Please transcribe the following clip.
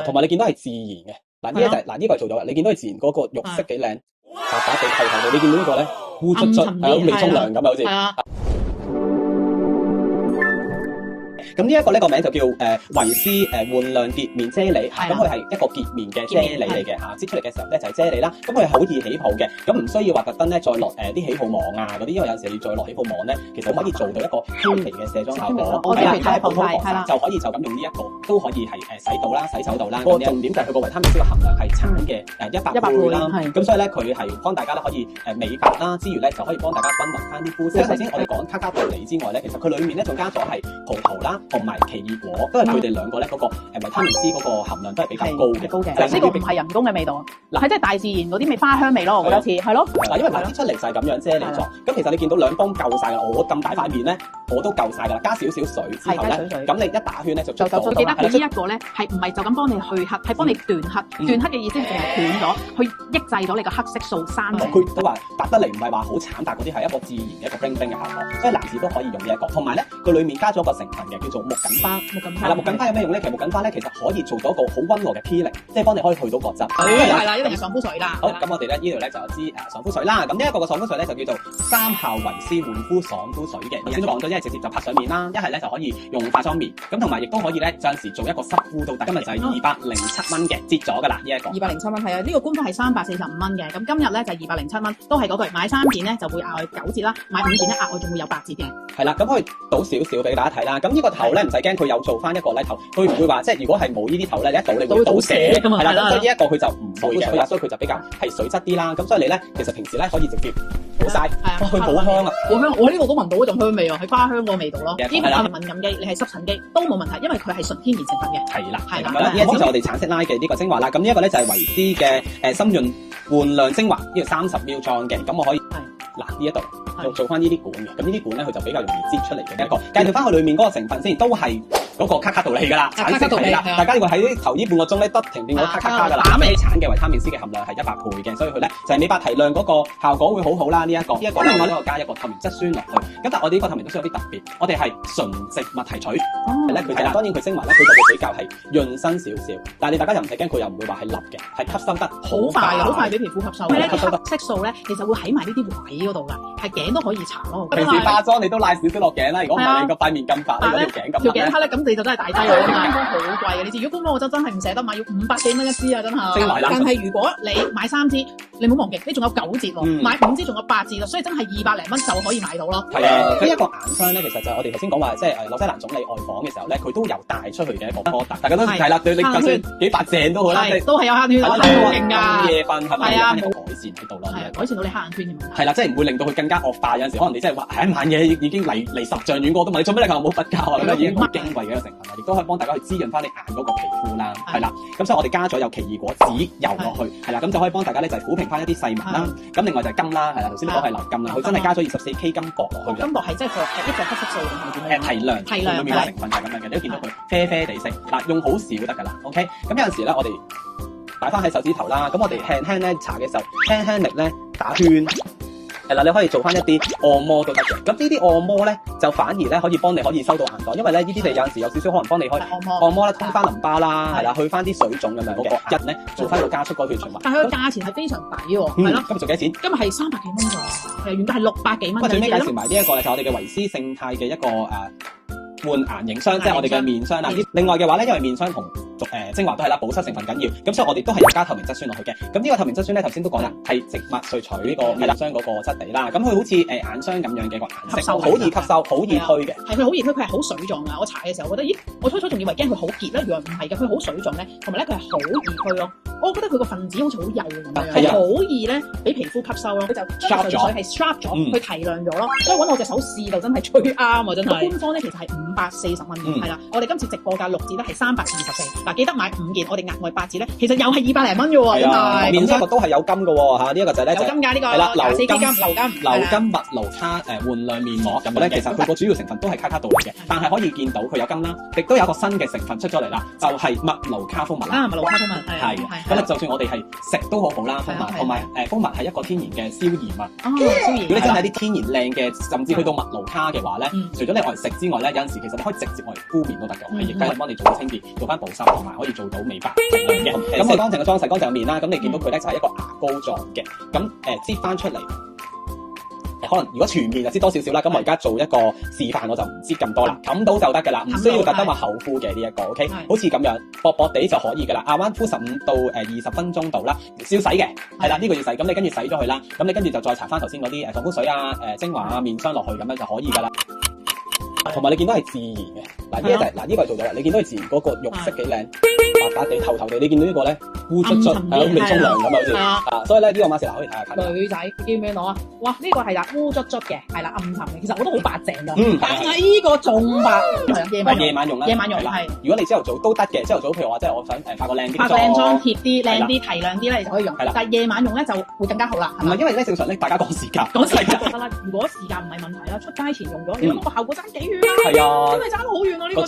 同埋你見到係自然嘅。嗱呢一就係呢個係做咗嘅，你見到係自然嗰個肉色幾靚，白白地頭頭度，你見到呢個咧烏卒卒，係好似未沖涼咁啊，好似。係啊。咁呢一個呢個名就叫維斯煥亮潔面啫喱，咁佢係一個潔面嘅啫喱嚟嘅嚇，擠出嚟嘅時候咧就係啫喱啦。咁佢係好易起泡嘅，咁唔需要話特登咧再落啲起泡網啊嗰啲，因為有時你再落起泡網咧，其實可以做到一個輕微嘅卸妝效果。係啦，係普通防曬就可以就咁用呢一個，都可以係洗到啦、洗手到啦。個重點就係佢個維他命 C 嘅含量係橙嘅100倍啦，咁所以咧佢係幫大家咧可以美白啦之餘咧就可以幫大家均勻翻啲膚色。頭先我哋講卡卡道理之外咧，其實佢裡面咧仲加咗係葡萄啦。同埋奇異果，因為佢哋兩個咧嗰個維他命 C 嗰個含量都係比較高嘅。呢個唔係人工嘅味道，係即係大自然嗰啲味花香味咯，我覺得似係咯。嗱，因為排啲出嚟就係咁樣啫喱咗。咁其實你見到兩泵夠晒㗎啦，我咁大塊面咧我都夠晒㗎啦，加少少水之後咧，咁你一打圈咧就足夠。記得佢呢一個咧係唔係就咁幫你去黑，係幫你斷黑。斷黑嘅意思係斷咗，去抑制咗你個黑色素生成。佢都話白得嚟唔係話好橙白嗰啲，係一個自然嘅一個冰冰嘅效果，所以男士都可以用呢一個。同埋咧，佢裡面加咗個成分嘅叫做木槿花。係啦，木槿花有咩用咧？其實木槿花咧，其實可以做到一個好溫和嘅 peeling，即係幫你可以去到角質。係啦，因為要爽膚水啦。好，咁我哋咧呢度咧就有支爽膚水啦。咁呢一個嘅爽膚水咧就叫做三效維斯煥膚爽膚水嘅。頭先都講咗，一係直接就拍上面啦，一係咧就可以用化妝棉。咁同埋亦都可以咧，有陣時做一個濕敷都得。今日就係207蚊嘅，折咗㗎啦呢一個。207蚊係啊，呢個官方係345蚊嘅。咁今日咧就207蚊，都係嗰句買3件咧就會額外9折啦，買5件咧額外仲會有8折嘅。係啦，咁可以倒少少俾大家睇啦。咁呢個頭咧唔使驚，佢有做翻一個咧頭，佢唔會話即係如果係冇呢啲頭咧，你一倒你會倒瀉㗎嘛。係啦，咁所以呢一個佢就唔會嘅，所以佢就比較係水質啲啦。咁所以你咧其實平時咧可以直接倒晒，佢好香啊！好香，我呢個都聞到嗰種香味啊，係花香個味道咯。呢個係敏感肌，你係濕疹肌都冇問題，因為佢係純天然成分嘅。係啦，係咁啦。呢一支就我哋橙色拉嘅呢個精華啦。咁呢一個咧就係維斯嘅深潤煥亮精華，呢個30ml裝嘅。咁我可以嗱呢一度做翻呢啲管嘅。咁呢啲管咧佢就比較容易擠出嚟嘅一個。介紹翻佢裡面嗰個成分先，都係嗰個卡卡道理㗎啦，橙色係啦。大家要喺頭呢半個鐘咧不停變咗卡卡卡㗎啦。打橙嘅維他命 C 嘅含量係100倍嘅，所以佢咧就係美白提亮嗰個效果會好好啦。呢一個另外呢個加一個透明質酸落去。咁但係我哋呢個透明質酸有啲特別，我哋係純植物提取。咧佢係啦，當然佢精華咧佢就會比較係潤身少少，但係你大家又唔使驚，佢又唔會話係立嘅，係吸收得好快，好快俾皮膚吸收。咧啲黑色素咧其實會喺埋呢啲位嗰度㗎，係頸都可以搽咯。平時化妝你都拉少少落頸啦，如果唔係你個塊面咁白，你嗰條頸咁。條頸黑咧，咁你就真係大劑啦。官方好貴嘅，你知如果官方我真係唔捨得買，要500幾蚊一支啊，真係。但係如果你買3支，你唔好忘記，你仲有9折喎，買5支仲有8折咯，所以真係200零蚊就可以買到咯。係啊，呢一個眼霜咧，其實就係我哋頭先講話，即係紐西蘭總理外訪嘅時候咧，佢都有帶出去嘅一個波特，大家都係啦，你就算幾白淨都好啦，都係有黑眼圈，好勁㗎。夜瞓係咪有改善喺度咯？改善到你黑眼圈嘅問題。係啦，即係唔會令到佢更加惡化。有陣時可能你真係話係一晚嘢已經離10丈遠過，都問你做咩你冇瞓覺啊？咁樣已經好矜貴嘅一個成分啦，亦都可以幫大家去滋潤翻你眼嗰個皮膚啦。係啦，咁所以我哋加咗有奇異果籽油落去，係啦，咁就可以幫大家咧就係撫平翻一啲細紋啦。咁另外就係金啦，係啦，頭先你講係流金啦，佢真係加咗24K 金箔落去。金箔係即係一隻黑色素定係點樣？提亮裏面嘅成分就係咁樣嘅，你都見到佢啡啡地色。嗱，用好少得㗎啦。OK，咁有陣時咧，我哋擺翻喺手指頭啦，咁我哋輕輕咧搽嘅時候，輕輕力咧打圈。係啦，你可以做翻一啲按摩都得嘅。咁呢啲按摩咧，就反而咧可以幫你可以收到眼袋，因為咧呢啲你有陣時有少少可能幫你可以按摩咧通翻淋巴啦，係啦，去翻啲水腫咁樣嘅。一咧做翻個加速嗰條循環。但係佢價錢係非常抵喎，係咯。今日做幾多錢？今日係300幾蚊咋，原價係600幾蚊。最尾介紹埋呢一個咧，就係我哋嘅維斯勝肽嘅一個換顏凝霜，即係我哋嘅面霜啦。另外嘅話咧，因為面霜同精華都係啦，保濕成分緊要，咁所以我哋都係有加透明質酸落去嘅。咁呢個透明質酸咧，頭先都講啦，係植物萃取呢個面霜嗰個質地啦。咁佢好似眼霜咁樣嘅個顏色，好易吸收，好易推嘅。係佢好易推，佢係好水狀㗎。我搽嘅時候，我覺得咦，我初初仲以為驚佢好結咧，原來唔係嘅，佢好水狀咧，同埋咧佢係好易推咯。我覺得佢個分子好似好幼咁樣，係好易咧俾皮膚吸收咯。佢就將純粹係 sharp 咗，佢提亮咗咯。所以揾我隻手試就真係最啱啊！真係。官方咧其實係540蚊嘅，係啦。我哋今次直播價6折咧係324。嗱，記得買5件，我哋額外8折咧，其實又係200零蚊嘅喎，真係。面霜都係有金嘅喎嚇，呢一個就係咧有金㗎呢個。係啦，流金蜜盧卡煥亮面膜咁咧，其實佢個主要成分都係卡卡道嚟嘅，但係可以見到佢有金啦，亦都有一個新嘅成分出咗嚟啦，就係蜜盧卡蜂蜜啦。蜜盧卡蜂蜜係。咁咧，就算我哋係食都好好啦，蜂蜜同埋蜂蜜係一個天然嘅消炎物。消炎。如果你真係啲天然靚嘅，甚至去到蜜盧卡嘅話咧，除咗你愛食之外咧，有陣時其實你可以直接愛敷面都得嘅，係亦都係幫你做清潔，做翻保濕同埋可以以做到美白質量嘅。咁我乾淨嘅妝洗乾淨嘅面啦，咁你見到佢咧就係一個牙膏狀嘅，咁擠翻出嚟。可能如果全面就擠多少少啦，咁我而家做一個示範，我就唔擠咁多啦，冚到就得㗎啦，唔需要特登話厚敷嘅呢一個 ，OK， 好似咁樣薄薄地就可以㗎啦。彎敷15到20分鐘度啦，要洗嘅，係啦，呢個要洗，咁你跟住洗咗佢啦，咁你跟住就再搽翻頭先嗰啲防膚水啊、精華啊、面霜落去咁樣就可以㗎啦。同埋你見到係自然嘅，嗱呢個就係呢個係做咗啦，你見到係自然嗰個肉色幾靚，白白地、透透地，你見到呢個咧烏卒卒，係好未沖涼咁好似，所以咧呢個 mascara 可以睇下。女仔叫咩攞啊？哇，呢個係啦烏卒卒嘅，係啦暗沉嘅，其實我都好白淨㗎，但係呢個仲白，夜晚用啦，夜晚用係。如果你朝頭早都得嘅，朝頭早譬如話即係我想化個靚啲妝，化靚妝貼啲靚啲提亮啲咧，你就可以用。係啦，但係夜晚用咧就會更加好啦。唔係因為咧正常咧大家講時間，覺得啦，如果時間唔係問題啦，出街前用咗，你諗個效果爭幾遠啊？係啊，真係爭好遠啊！呢個。